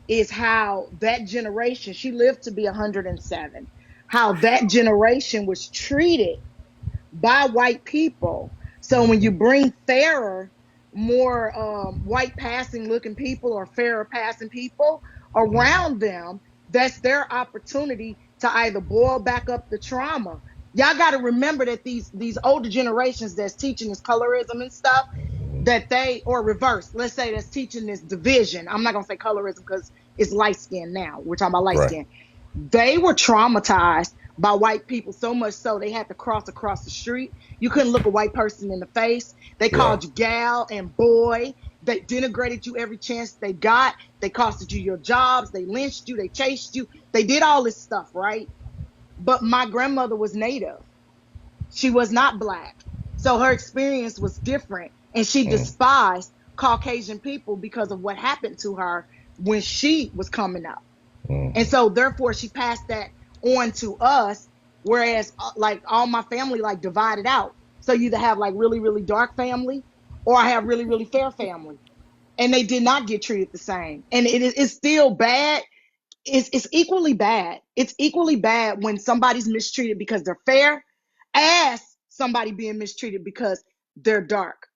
is how that generation, she lived to be 107, how that generation was treated by white people. So when you bring fairer, more white passing looking people or fairer passing people around them, that's their opportunity to either boil back up the trauma. Y'all got to remember that these older generations that's teaching this colorism and stuff, that they, or reverse, let's say that's teaching this division. I'm not gonna say colorism because it's light skin now. We're talking about light Right. skin. They were traumatized by white people so much so they had to cross across the street. You couldn't look a white person in the face. They Yeah. called you gal and boy. They denigrated you every chance they got. They costed you your jobs. They lynched you. They chased you. They did all this stuff, right? But my grandmother was Native. She was not Black. So her experience was different. And she Mm. despised Caucasian people because of what happened to her when she was coming up. Mm. And so therefore she passed that on to us. Whereas like all my family like divided out. So you either have like really, really dark family or I have really, really fair family. And they did not get treated the same. And it's still bad. It's equally bad. It's equally bad when somebody's mistreated because they're fair as somebody being mistreated because they're dark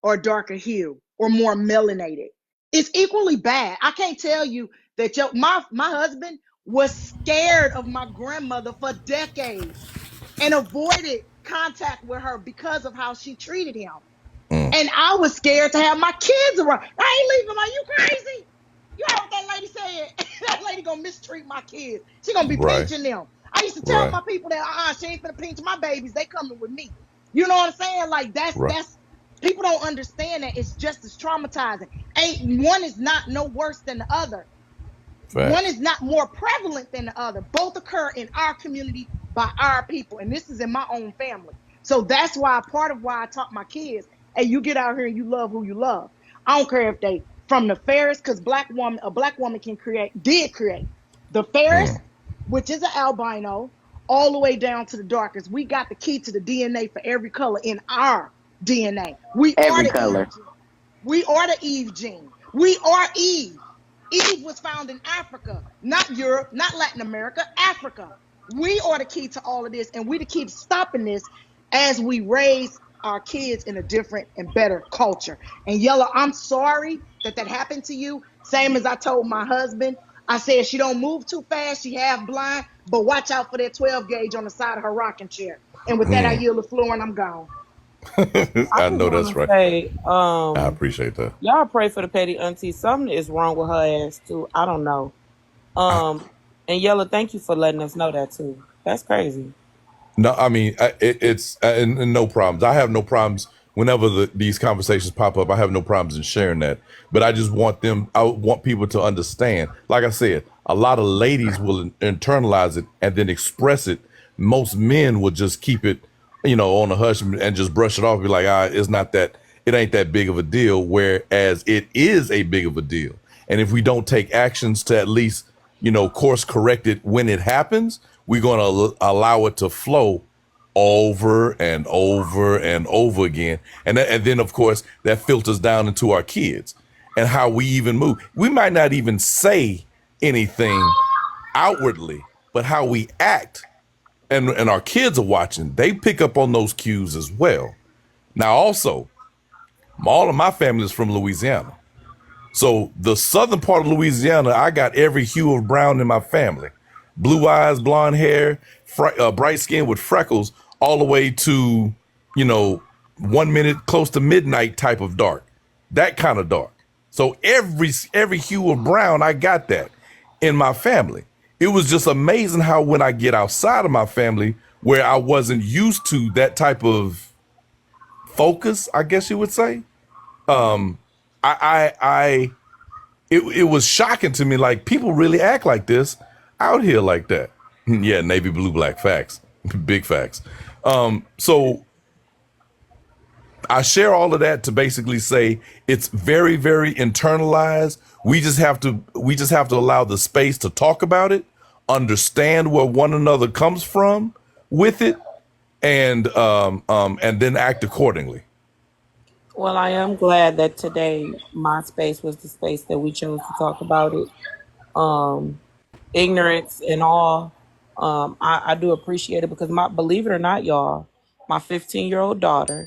or darker hue or more melanated. It's equally bad. I can't tell you that my husband was scared of my grandmother for decades and avoided contact with her because of how she treated him. Mm. And I was scared to have my kids around. I ain't leaving. Are you crazy? You heard what that lady said? That lady gonna mistreat my kids. She gonna be Right. pinching them. I used to tell Right. my people that she ain't gonna pinch my babies. They coming with me. You know what I'm saying? Like Right. that's people don't understand that it's just as traumatizing. Ain't one is not no worse than the other. One Facts. is not more prevalent than the other. Both occur in our community by our people, and this is in my own family. So that's why part of why I taught my kids, hey, you get out here and you love who you love. I don't care if they from the fairest, because a black woman did create the fairest, Mm. which is an albino, all the way down to the darkest. We got the key to the DNA for every color in our DNA. We are Every the Eve color. gene. We are the Eve gene. We are Eve. Eve was found in Africa, not Europe, not Latin America, Africa. We are the key to all of this, and we to keep stopping this as we raise our kids in a different and better culture. And Yellow, I'm sorry that that happened to you. Same as I told my husband. I said she don't move too fast, she half blind, but watch out for that 12 gauge on the side of her rocking chair. And with that, I Mm. yield the floor and I'm gone. I I just know that's want to right. say, I appreciate that. y'all pray for the petty auntie. Something is wrong with her ass too. I don't know. Um, and Yella, thank you for letting us know that too. That's crazy. No, I mean it's and no problems. I have no problems whenever these conversations pop up. I have no problems in sharing that. But I just want them. I want people to understand. Like I said, a lot of ladies will internalize it and then express it. Most men will just keep it, on a hush and just brush it off. Be like, it's not that. It ain't that big of a deal. Whereas it is a big of a deal. And if we don't take actions to at least course correct it when it happens, we're going to allow it to flow over and over and over again. And then, of course, that filters down into our kids and how we even move. We might not even say anything outwardly, but how we act and our kids are watching, they pick up on those cues as well. Now, also, all of my family is from Louisiana. So the southern part of Louisiana, I got every hue of brown in my family. Blue eyes, blonde hair, bright skin with freckles, all the way to, 1 minute close to midnight type of dark. That kind of dark. So every hue of brown, I got that in my family. It was just amazing how when I get outside of my family, where I wasn't used to that type of focus, I guess you would say, I it was shocking to me. Like, people really act like this out here like that. Yeah, navy blue black facts, big facts. So I share all of that to basically say it's very, very internalized. We just have to allow the space to talk about it, understand where one another comes from with it, and then act accordingly. Well, I am glad that today my space was the space that we chose to talk about it. ignorance and all. I do appreciate it because believe it or not, y'all, my 15-year-old daughter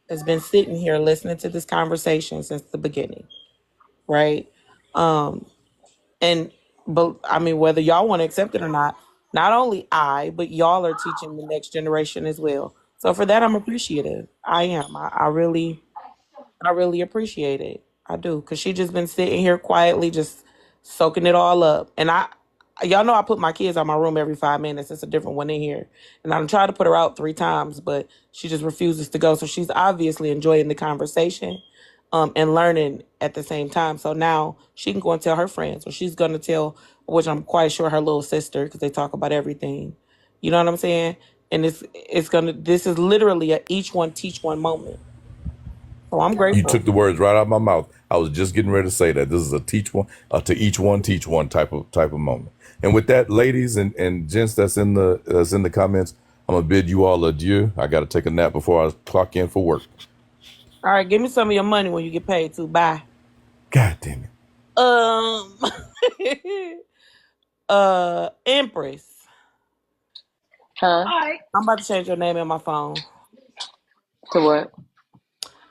has been sitting here listening to this conversation since the beginning, right? And but I mean, whether y'all want to accept it or not only but y'all are teaching the next generation as well. So for that, I'm appreciative. I am. I really appreciate it. I do, because she just been sitting here quietly, just soaking it all up. And y'all know I put my kids out my room every 5 minutes. It's a different one in here. And I'm trying to put her out 3 times, but she just refuses to go. So she's obviously enjoying the conversation, and learning at the same time. So now she can go and tell her friends, or she's going to tell, which I'm quite sure her little sister, because they talk about everything. You know what I'm saying? And this is literally a each one teach one moment. So I'm You grateful. took the words right out of my mouth. I was just getting ready to say that this is a to each one teach one type of moment. And with that, ladies and gents that's in the comments, I'm gonna bid you all adieu. I got to take a nap before I clock in for work. All right, give me some of your money when you get paid too. Bye. God damn it. Um, Empress. Huh? I'm about to change your name in my phone. To what?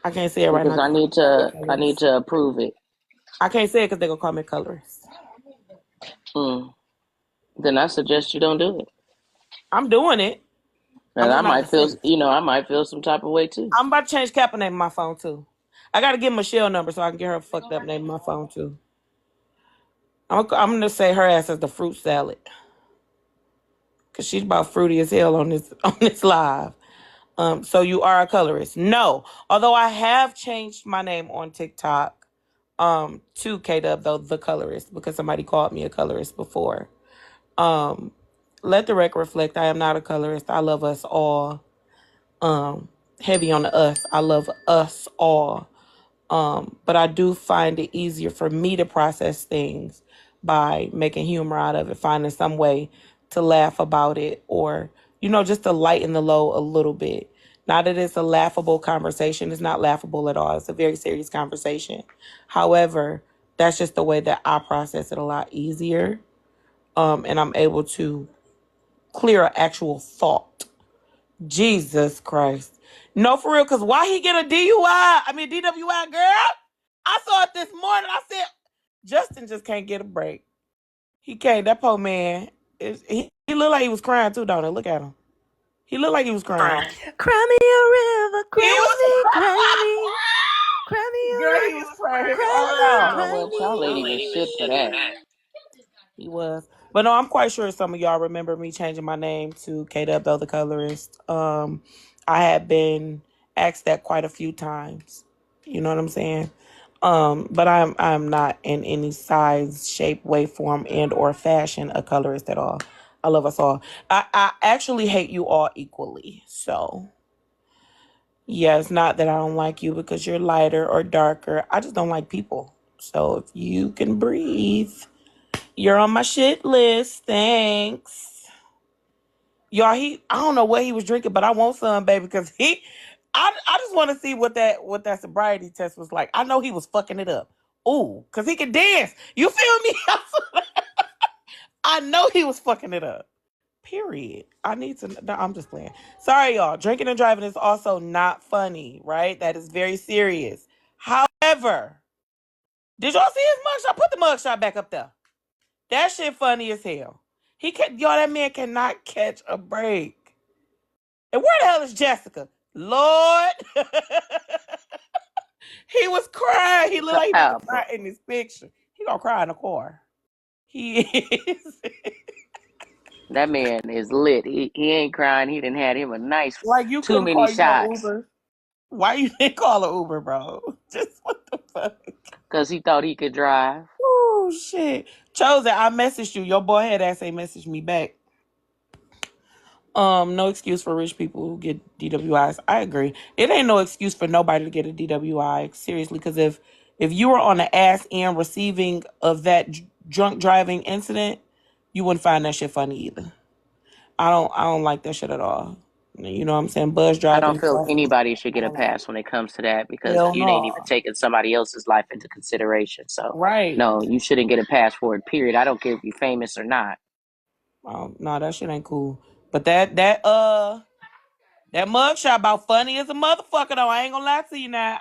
I can't say it right Because now. I need to approve it. I can't say it because they're gonna call me colorist. Then I suggest you don't do it. I'm doing it. I'm And just not gonna say it. I might feel some type of way too. I'm about to change Kappa name in my phone too. I gotta get Michelle number so I can get her fucked up name in my phone too. I'm gonna say her ass as the fruit salad, because she's about fruity as hell on this live. So you are a colorist? No. Although I have changed my name on TikTok to Kaydubb, though, the colorist, because somebody called me a colorist before. Let the record reflect, I am not a colorist. I love us all. Heavy on the us. I love us all. But I do find it easier for me to process things by making humor out of it, finding some way to laugh about it, or, just to lighten the load a little bit. Not that it's a laughable conversation. It's not laughable at all. It's a very serious conversation. However, that's just the way that I process it a lot easier. And I'm able to clear an actual thought. Jesus Christ. No, for real, because why he get a DWI, girl? I saw it this morning. I said, Justin just can't get a break. He can't. That poor man, he looked like he was crying too, don't it? Look at him. He looked like he was crying. Cry me a river, He was cry me a Girl, he was river, crying his cry heart You me, out. know cry what? Y'all ain't me. even shit for that. He was. But no, I'm quite sure some of y'all remember me changing my name to Kaydubb, though, the colorist. I had been asked that quite a few times. You know what I'm saying? But I'm not in any size, shape, way, form, and or fashion a colorist at all. I love us all. I actually hate you all equally. So yeah, it's not that I don't like you because you're lighter or darker. I just don't like people. So if you can breathe, you're on my shit list. Thanks. Y'all, I don't know what he was drinking, but I want some, baby, because I just want to see what that sobriety test was like. I know he was fucking it up. Ooh, because he can dance. You feel me? I know he was fucking it up. Period. I need to. No, I'm just playing. Sorry, y'all. Drinking and driving is also not funny, right? That is very serious. However, did y'all see his mugshot? Put the mugshot back up there. That shit funny as hell. Y'all, that man cannot catch a break. And where the hell is Jessica? Lord. He was crying. He looked like he about to cry in this picture. He gonna cry in the car. He is. That man is lit. He ain't crying. He done had him a nice Like, you too couldn't many call your shots. Uber. Why you didn't call an Uber, bro? Just what the fuck? Because he thought he could drive. Oh shit. Chosen, I messaged you. Your boy had ass ain't messaged me back. No excuse for rich people who get DWIs. I agree. It ain't no excuse for nobody to get a DWI. Seriously, because if you were on the ass end receiving of that drunk driving incident, you wouldn't find that shit funny either. I don't like that shit at all. You know what I'm saying? Buzz I don't driving. feel All anybody should get a pass when it comes to that because hell you ain't no. even taking somebody else's life into consideration. So, Right. no, you shouldn't get a pass for it, period. I don't care if you're famous or not. No, that shit ain't cool. But that mugshot about funny as a motherfucker though. I ain't gonna lie to you now.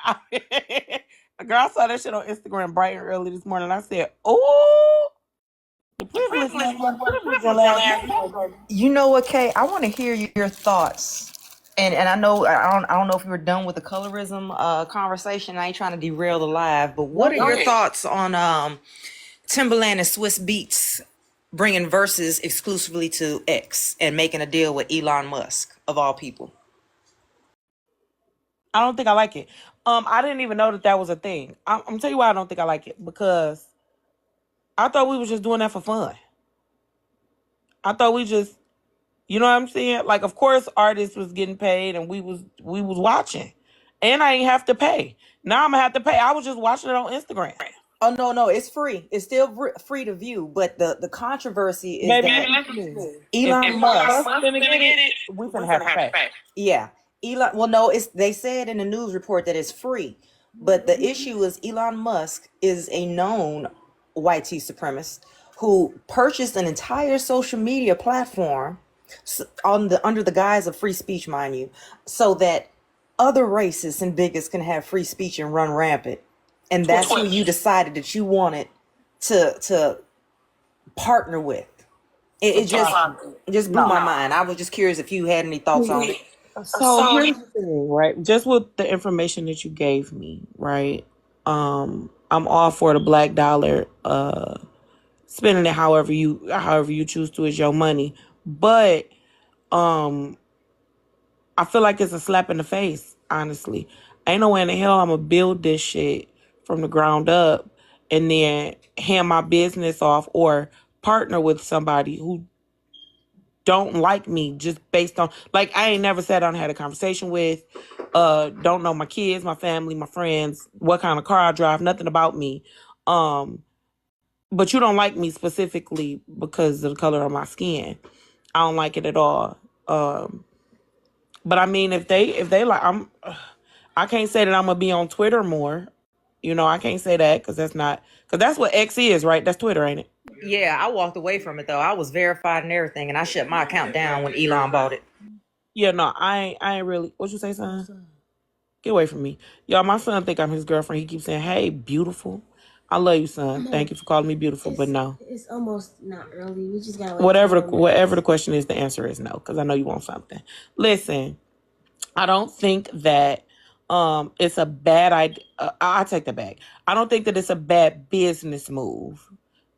A girl saw that shit on Instagram bright and early this morning. I said, "Oh, the privilege wasn't privilege your last night, baby." You know what, Kay? I want to hear your thoughts. And I know I don't know if you were done with the colorism conversation. I ain't trying to derail the live, but what Go are your ahead. thoughts on Timberland and Swiss Beats bringing verses exclusively to X and making a deal with Elon Musk of all people? I don't think I like it. I didn't even know that was a thing. I'm gonna tell you why I don't think I like it, because I thought we was just doing that for fun. I thought we just, you know what I'm saying? Like, of course, artists was getting paid, and we was watching, and I ain't have to pay. Now I'm gonna have to pay. I was just watching it on Instagram. Oh no, it's free. It's still free to view, but the controversy is Baby, that listen to me. Elon If Musk, us finna get it, we finna have to pay. yeah, Elon. Well, no, it's they said in the news report that it's free, but the issue is Elon Musk is a known white supremacist who purchased an entire social media platform on the under the guise of free speech, mind you, so that other racists and bigots can have free speech and run rampant. And that's who you decided that you wanted to partner with. It just blew my mind. I was just curious if you had any thoughts on it. So here's the thing, right? Just with the information that you gave me, right? I'm all for the black dollar. Spending it however you choose to is your money, but I feel like it's a slap in the face. Honestly, ain't no way in the hell I'm gonna build this shit from the ground up and then hand my business off or partner with somebody who don't like me just based on, like, I ain't never sat down and had a conversation with, don't know my kids, my family, my friends, what kind of car I drive, nothing about me. But you don't like me specifically because of the color of my skin. I don't like it at all. But I mean, if they like, I can't say that I'm gonna be on Twitter more. You know, I can't say that because that's what X is, right? That's Twitter, ain't it? Yeah, I walked away from it though. I was verified and everything, and I shut my account down when Elon bought it. Yeah, no, I ain't really. What you say, son? Get away from me, y'all. My son think I'm his girlfriend. He keeps saying, "Hey, beautiful." I love you, son. Thank you for calling me beautiful, but no. It's almost not early. We just gotta Whatever the question is, the answer is no, because I know you want something. Listen, I don't think that it's a bad idea. I take that back. I don't think that it's a bad business move,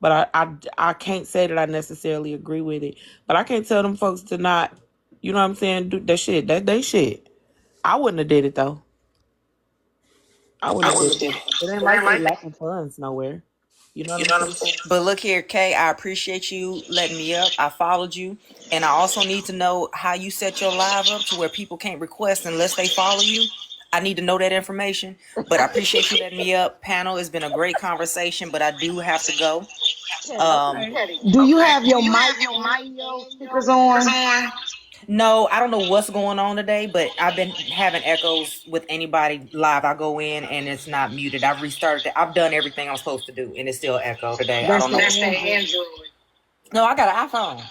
but I can't say that I necessarily agree with it. But I can't tell them folks to not, you know what I'm saying, do that shit. That they shit. I wouldn't have did it though. I wouldn't have did it. It ain't like they lacking funds nowhere. You know what I'm saying? But look here, Kay, I appreciate you letting me up. I followed you. And I also need to know how you set your live up to where people can't request unless they follow you. I need to know that information. But I appreciate you letting me up. Panel, it's been a great conversation, but I do have to go. Um, Do you have your mic and your speakers on? no, I don't know what's going on today, but I've been having echoes with anybody live. I go in and it's not muted. I've restarted it. I've done everything I'm supposed to do, and it's still echo today. I That's don't know. the Android. No, I got an iPhone.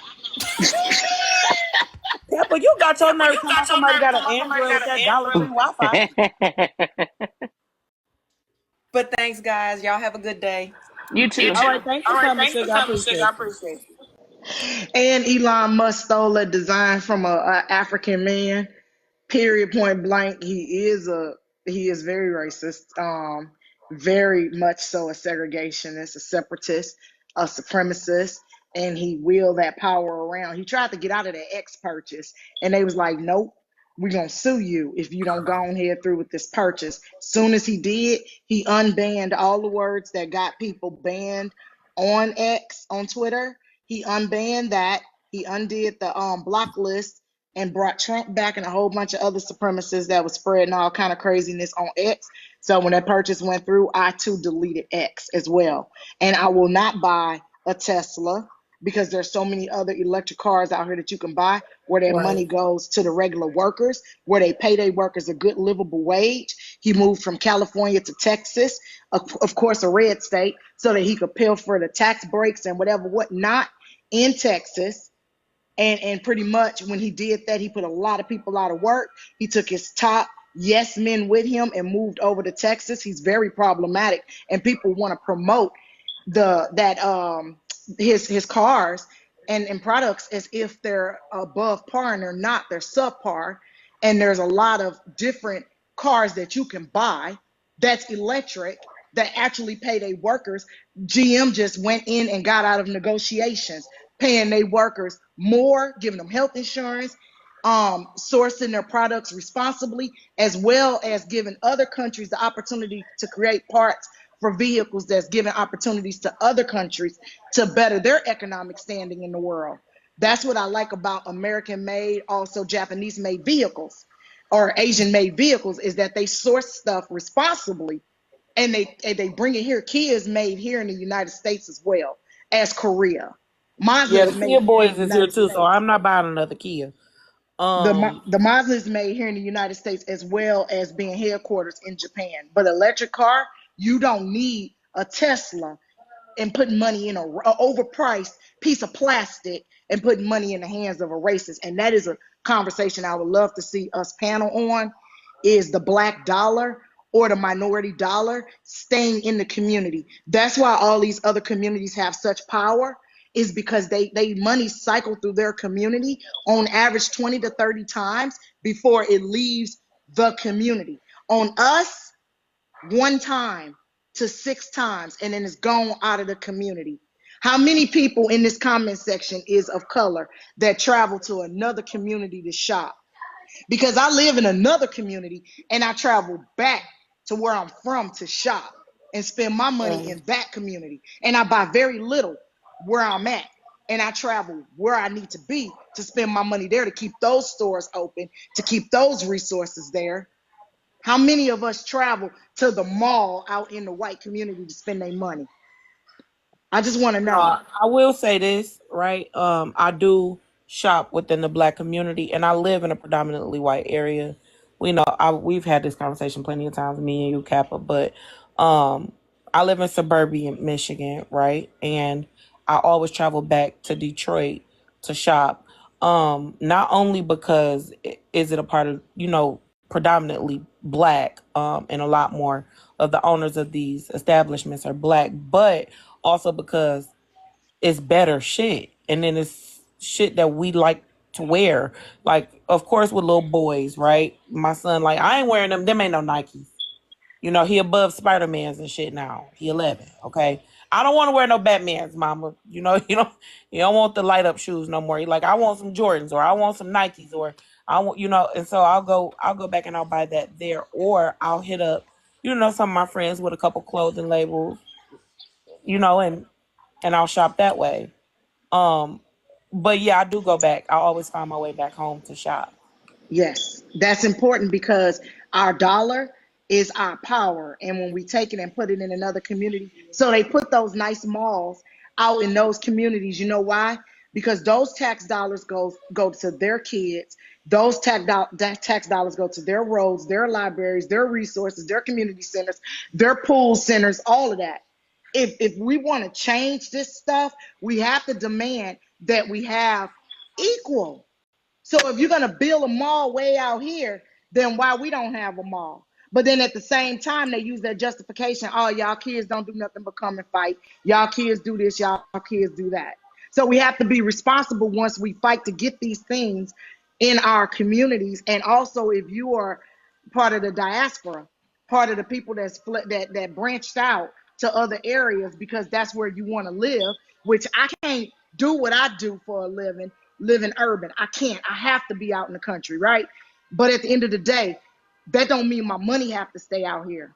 Yeah, but you got your nerve talking about somebody got an Android with that Dollar Tree Wi-Fi. But thanks, guys. Y'all have a good day. You too. All right, thanks for coming, sugar. I appreciate you. And Elon Musk stole a design from a African man. Period. Point blank. He is very racist. Very much so a segregationist, a separatist, a supremacist, and he wielded that power around. He tried to get out of the X purchase, and they was like, "Nope, we're gonna sue you if you don't go ahead through with this purchase." Soon as he did, he unbanned all the words that got people banned on X on Twitter. He unbanned that. He undid the block list and brought Trump back and a whole bunch of other supremacists that was spreading all kind of craziness on X. So when that purchase went through, I too deleted X as well. And I will not buy a Tesla because there's so many other electric cars out here that you can buy where that money Right. goes to the regular workers, where they pay their workers a good livable wage. He moved from California to Texas, of course, a red state, so that he could pay for the tax breaks and whatever, whatnot in Texas. And pretty much when he did that, he put a lot of people out of work. He took his top yes men with him and moved over to Texas. He's very problematic, and people want to promote the that his cars and products as if they're above par, and they're not. They're subpar. And there's a lot of different cars that you can buy that's electric that actually pay their workers. GM just went in and got out of negotiations, paying their workers more, giving them health insurance, sourcing their products responsibly, as well as giving other countries the opportunity to create parts for vehicles that's giving opportunities to other countries to better their economic standing in the world. That's what I like about American made, also Japanese made vehicles or Asian made vehicles, is that they source stuff responsibly, and they bring it here. Kia is made here in the United States as well as Korea. Mazda Yeah, is the Kia made here in the Boys is here United too, so States. I'm not buying another Kia. The Mazda is made here in the United States as well as being headquarters in Japan. But electric car, you don't need a Tesla and putting money in a overpriced piece of plastic and putting money in the hands of a racist. And that is a conversation I would love to see us panel on, is the black dollar or the minority dollar staying in the community. That's why all these other communities have such power, is because they money cycle through their community on average 20 to 30 times before it leaves the community. On us, one time to 6 times, and then it's gone out of the community. How many people in this comment section is of color that travel to another community to shop? Because I live in another community and I travel back to where I'm from to shop and spend my money Right. in that community. And I buy very little where I'm at. And I travel where I need to be to spend my money there to keep those stores open, to keep those resources there. How many of us travel to the mall out in the white community to spend their money? I just want to No, know. I will say this, right? I do shop within the black community, and I live in a predominantly white area. We've had this conversation plenty of times, me and you, Kappa, but um, I live in suburban Michigan, right? And I always travel back to Detroit to shop. Not only because is it a part of, predominantly black, and a lot more of the owners of these establishments are black, but also because it's better shit. And then it's shit that we like to wear. Like, of course, with little boys, right? My son, like, I ain't wearing them. Them ain't no Nikes. He above Spider-Man's and shit now. He 11, okay? I don't want to wear no Batman's, mama. You don't want the light up shoes no more. You like, I want some Jordans, or I want some Nikes, or I want, and so I'll go back and I'll buy that there, or I'll hit up, some of my friends with a couple clothing labels, and I'll shop that way. Um, but yeah, I do go back. I always find my way back home to shop. Yes, that's important because our dollar is our power. And when we take it and put it in another community, so they put those nice malls out in those communities. You know why? Because those tax dollars go to their kids. Those tax dollars go to their roads, their libraries, their resources, their community centers, their pool centers, all of that. If we want to change this stuff, we have to demand that we have equal. So if you're gonna build a mall way out here, then why we don't have a mall? But then at the same time, they use that justification. Oh, y'all kids don't do nothing but come and fight. Y'all kids do this. Y'all kids do that. So we have to be responsible once we fight to get these things in our communities. And also, if you are part of the diaspora, part of the people that branched out to other areas because that's where you want to live, which I can't do what I do for a living urban. I can't. I have to be out in the country, right? But at the end of the day, that don't mean my money have to stay out here.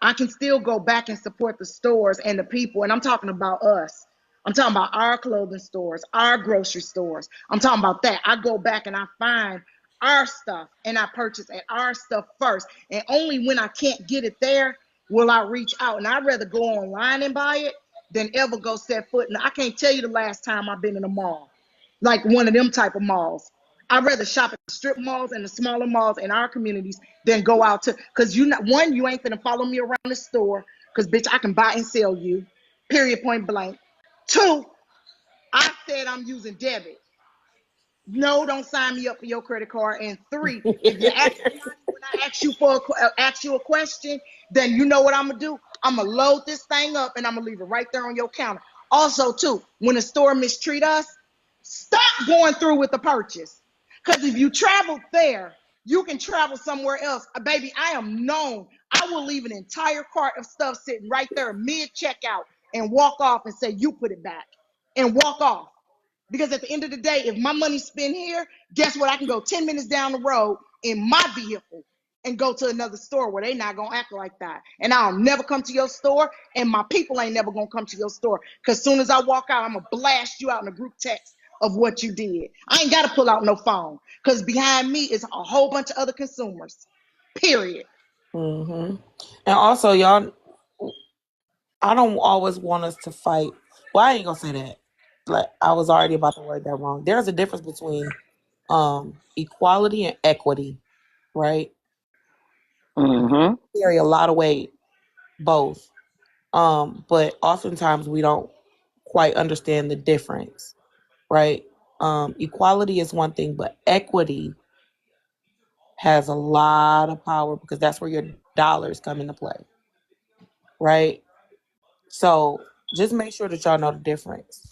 I can still go back and support the stores and the people. And I'm talking about us. I'm talking about our clothing stores, our grocery stores. I'm talking about that. I go back and I find our stuff and I purchase at our stuff first. And only when I can't get it there will I reach out. And I'd rather go online and buy it than ever go set foot. And I can't tell you the last time I've been in a mall, like one of them type of malls. I'd rather shop at the strip malls and the smaller malls in our communities than go out to, because you ain't gonna follow me around the store, because bitch, I can buy and sell you, period, point blank. Two, I said I'm using debit. No, don't sign me up for your credit card. And three, if you ask me money when I ask you a question, then you know what I'm gonna do. I'm gonna load this thing up and I'm gonna leave it right there on your counter. Also, too, when a store mistreat us, stop going through with the purchase. Because if you travel there, you can travel somewhere else. Baby, I am known. I will leave an entire cart of stuff sitting right there mid checkout and walk off and say, you put it back and walk off. Because at the end of the day, if my money's spent here, guess what? I can go 10 minutes down the road in my vehicle and go to another store where they not going to act like that. And I'll never come to your store, and my people ain't never going to come to your store. Because as soon as I walk out, I'm going to blast you out in a group text of what you did. I ain't got to pull out no phone, because behind me is a whole bunch of other consumers, period. And also, y'all, I don't always want us to fight. Well, I ain't going to say that. Like, I was already about to word that wrong. There's a difference between equality and equity, right? Carry a lot of weight, both. But oftentimes we don't quite understand the difference, right? Equality is one thing, but equity has a lot of power because that's where your dollars come into play, right? So just make sure that y'all know the difference.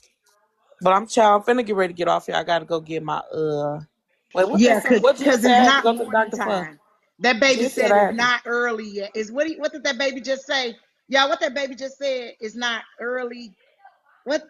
But I'm finna get ready to get off here. I gotta go get my Wait, what Yeah, what Jen because said it's I had to not go to the morning doctor for? time. That baby Jen said said I it's had to. not early yet. What did that baby just say? Yeah, what that baby just said is not early. What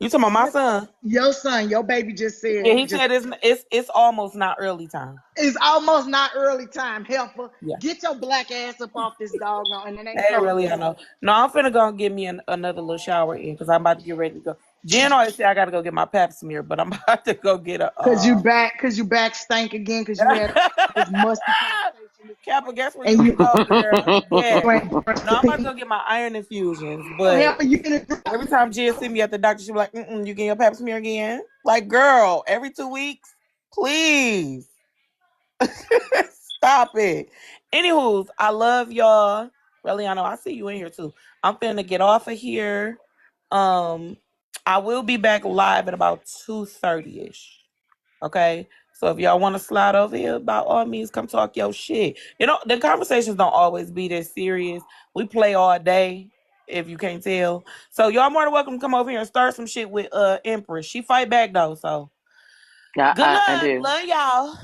You talking about my what son? your son, your baby just Yeah, said he said it's almost not early time. it's almost not early time, helper. Yeah. Get your black ass up off this doggone, and it ain't Hey, cold really, I yet. know. No, I'm finna go and get me another little shower in because I'm about to get ready to go. Jen always say I gotta go get my pap smear, but I'm about to go get a Cause you back stank again, cause you had this musty conversation this Kappa, morning, guess where you and can go, girl? you Yes. ain't brushed No, your I'm about to teeth. go get my iron infusions, Oh, but helper, you can. every time Jen see me at the doctor, she be like, you getting your pap smear again? Like, girl, every 2 weeks? Please. Stop it. Anywho's, I love y'all. Reliano, I see you in here too. I'm finna get off of here. I will be back live at about 2:30ish. Okay. So if y'all want to slide over here, by all means, come talk your shit. You know, the conversations don't always be this serious. We play all day, if you can't tell. So y'all more than welcome to come over here and start some shit with Empress. She fight back though, so Yeah, good I luck. do. Love y'all.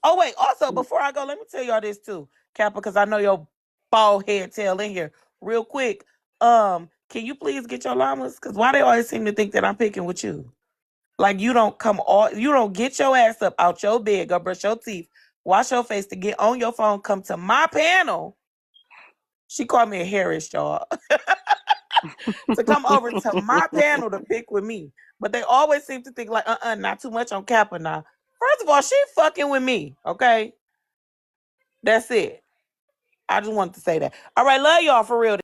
Oh wait, also before I go, let me tell y'all this too, Kappa, because I know your bald head tail in here. Real quick, can you please get your llamas? Because why they always seem to think that I'm picking with you? Like you don't you don't get your ass up out your bed, go brush your teeth, wash your face to get on your phone, come to my panel. She called me a Harris, y'all. To come over to my panel to pick with me. But they always seem to think like, not too much on Kappa now. First of all, she fucking with me, okay? That's it. I just wanted to say that. All right, love y'all for real.